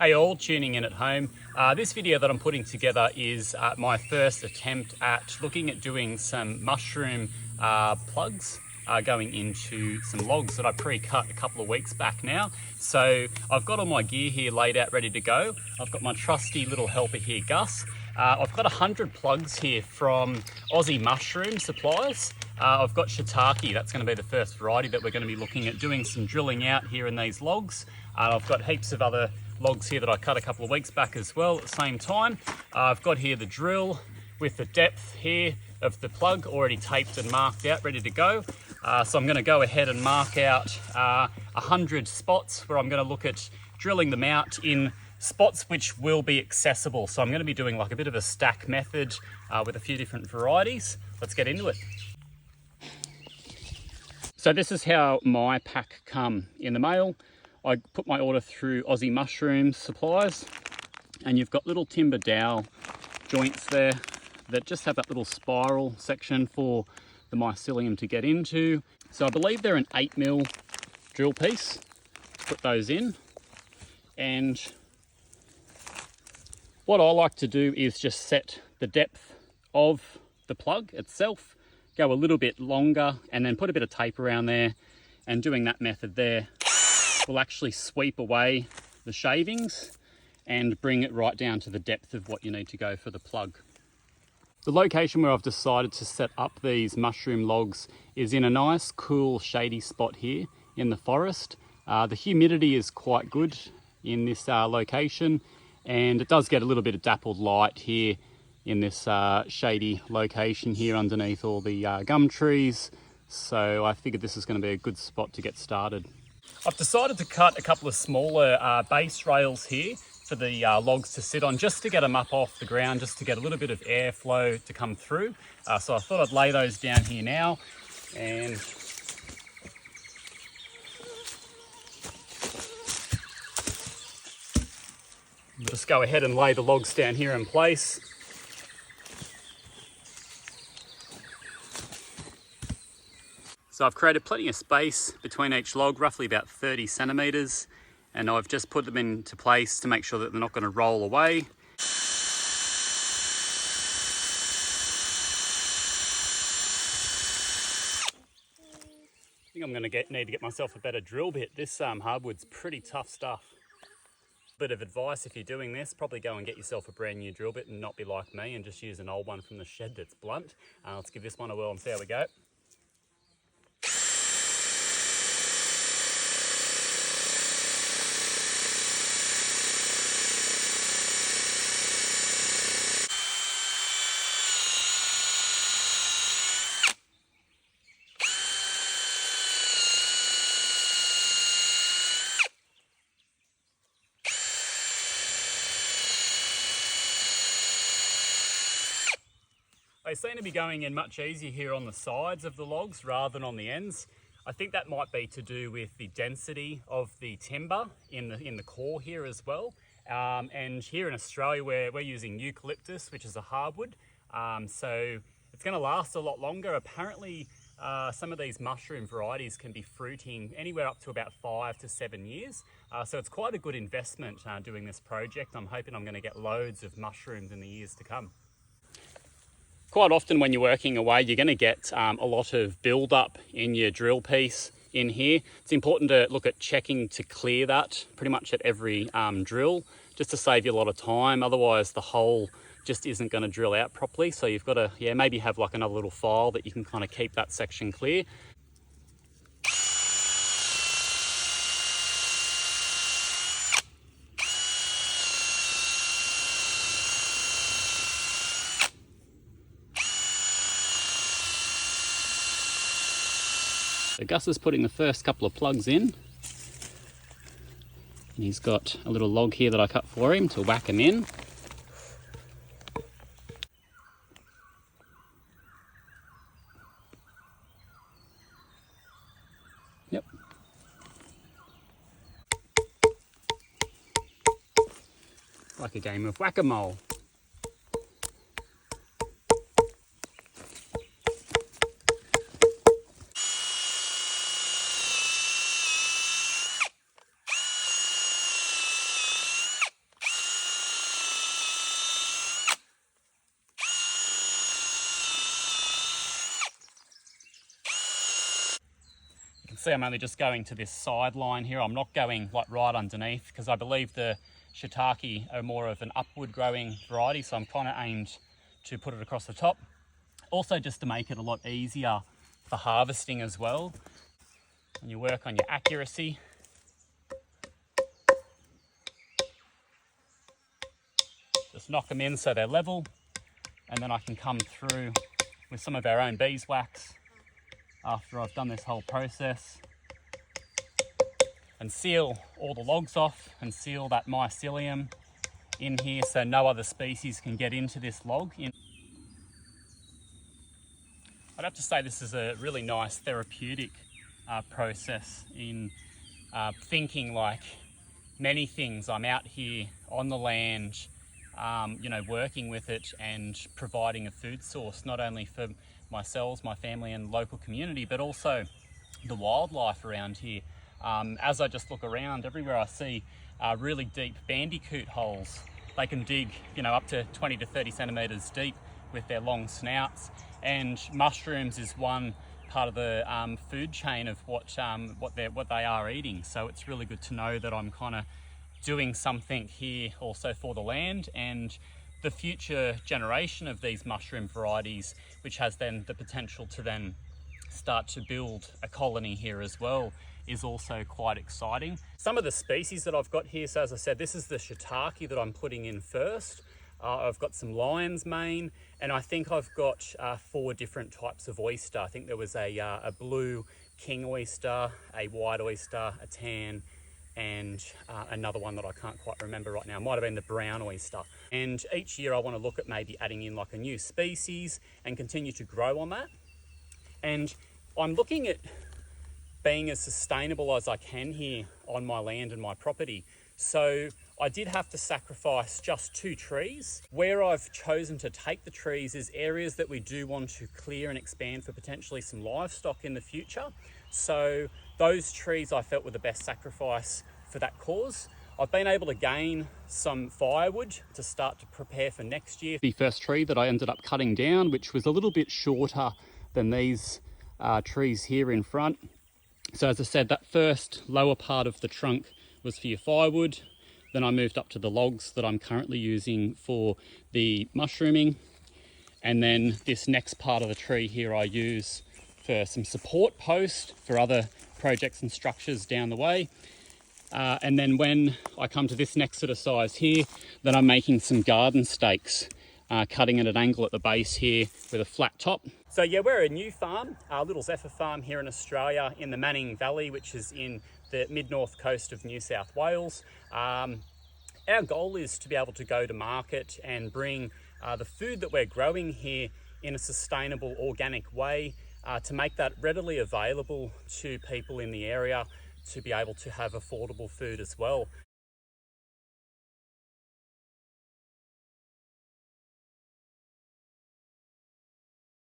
Hey all, tuning in at home. This video that I'm putting together is my first attempt at looking at doing some mushroom plugs going into some logs that I pre-cut a couple of weeks back now. So I've got all my gear here laid out ready to go. I've got my trusty little helper here, Gus. I've got 100 plugs here from Aussie Mushroom Supplies. I've got shiitake, that's going to be the first variety that we're going to be looking at doing some drilling out here in these logs. I've got heaps of other logs here that I cut a couple of weeks back as well at the same time. I've got here the drill with the depth here of the plug already taped and marked out, ready to go. So I'm going to go ahead and mark out 100 spots where I'm going to look at drilling them out in spots which will be accessible. So I'm going to be doing like a bit of a stack method with a few different varieties. Let's get into it. So this is how my pack come in the mail. I put my order through Aussie Mushroom Supplies, and you've got little timber dowel joints there that just have that little spiral section for the mycelium to get into. So I believe they're an 8mm drill piece. Put those in, and what I like to do is just set the depth of the plug itself, go a little bit longer, and then put a bit of tape around there, and doing that method there will actually sweep away the shavings and bring it right down to the depth of what you need to go for the plug. The location where I've decided to set up these mushroom logs is in a nice, cool, shady spot here in the forest. The humidity is quite good in this location, and it does get a little bit of dappled light here in this shady location here underneath all the gum trees. So I figured this is going to be a good spot to get started. I've decided to cut a couple of smaller base rails here for the logs to sit on, just to get them up off the ground, just to get a little bit of airflow to come through. So I thought I'd lay those down here now, and just go ahead and lay the logs down here in place. So I've created plenty of space between each log, roughly about 30 centimetres, and I've just put them into place to make sure that they're not going to roll away. I think I'm going to need to get myself a better drill bit. This hardwood's pretty tough stuff. Bit of advice if you're doing this, probably go and get yourself a brand new drill bit and not be like me and just use an old one from the shed that's blunt. Let's give this one a whirl and see how we go. They seem to be going in much easier here on the sides of the logs rather than on the ends. I think that might be to do with the density of the timber in the core here as well. And here in Australia we're using eucalyptus, which is a hardwood. So it's going to last a lot longer. Apparently some of these mushroom varieties can be fruiting anywhere up to about 5 to 7 years. So it's quite a good investment doing this project. I'm hoping I'm going to get loads of mushrooms in the years to come. Quite often when you're working away, you're going to get a lot of build-up in your drill piece in here. It's important to look at checking to clear that pretty much at every drill, just to save you a lot of time. Otherwise, the hole just isn't going to drill out properly. So you've got to, maybe have like another little file that you can kind of keep that section clear. So Gus is putting the first couple of plugs in, and he's got a little log here that I cut for him to whack them in. Yep. Like a game of whack-a-mole. see I'm only just going to this sideline here. I'm not going like right underneath because I believe the shiitake are more of an upward growing variety, so I'm kind of aimed to put it across the top. Also just to make it a lot easier for harvesting as well. And you work on your accuracy. Just knock them in so they're level, and then I can come through with some of our own beeswax after I've done this whole process and seal all the logs off and seal that mycelium in here so no other species can get into this log. I'd have to say this is a really nice therapeutic process in thinking like many things. I'm out here on the land, you know, working with it and providing a food source, not only for myself, my family and local community, but also the wildlife around here. As I just look around, everywhere I see really deep bandicoot holes. They can dig, you know, up to 20 to 30 centimetres deep with their long snouts. And mushrooms is one part of the food chain of what they are eating. So it's really good to know that I'm kind of doing something here also for the land and the future generation of these mushroom varieties, which has then the potential to then start to build a colony here as well, is also quite exciting. Some of the species that I've got here, so as I said, this is the shiitake that I'm putting in first. I've got some lion's mane, and I think I've got 4 different types of oyster. I think there was a blue king oyster, a white oyster, a tan, and another one that I can't quite remember right now. It might have been the brown oyster. And each year I want to look at maybe adding in like a new species and continue to grow on that. And I'm looking at being as sustainable as I can here on my land and my property. So I did have to sacrifice just 2 trees. Where I've chosen to take the trees is areas that we do want to clear and expand for potentially some livestock in the future. So those trees I felt were the best sacrifice for that cause. I've been able to gain some firewood to start to prepare for next year. The first tree that I ended up cutting down, which was a little bit shorter than these trees here in front. So as I said, that first lower part of the trunk was for your firewood. Then I moved up to the logs that I'm currently using for the mushrooming. And then this next part of the tree here I use for some support post for other projects and structures down the way. And then when I come to this next sort of size here, then I'm making some garden stakes, cutting at an angle at the base here with a flat top. So yeah, we're a new farm, a little Zephyr farm here in Australia in the Manning Valley, which is in the mid-north coast of New South Wales. Our goal is to be able to go to market and bring the food that we're growing here in a sustainable, organic way, to make that readily available to people in the area to be able to have affordable food as well.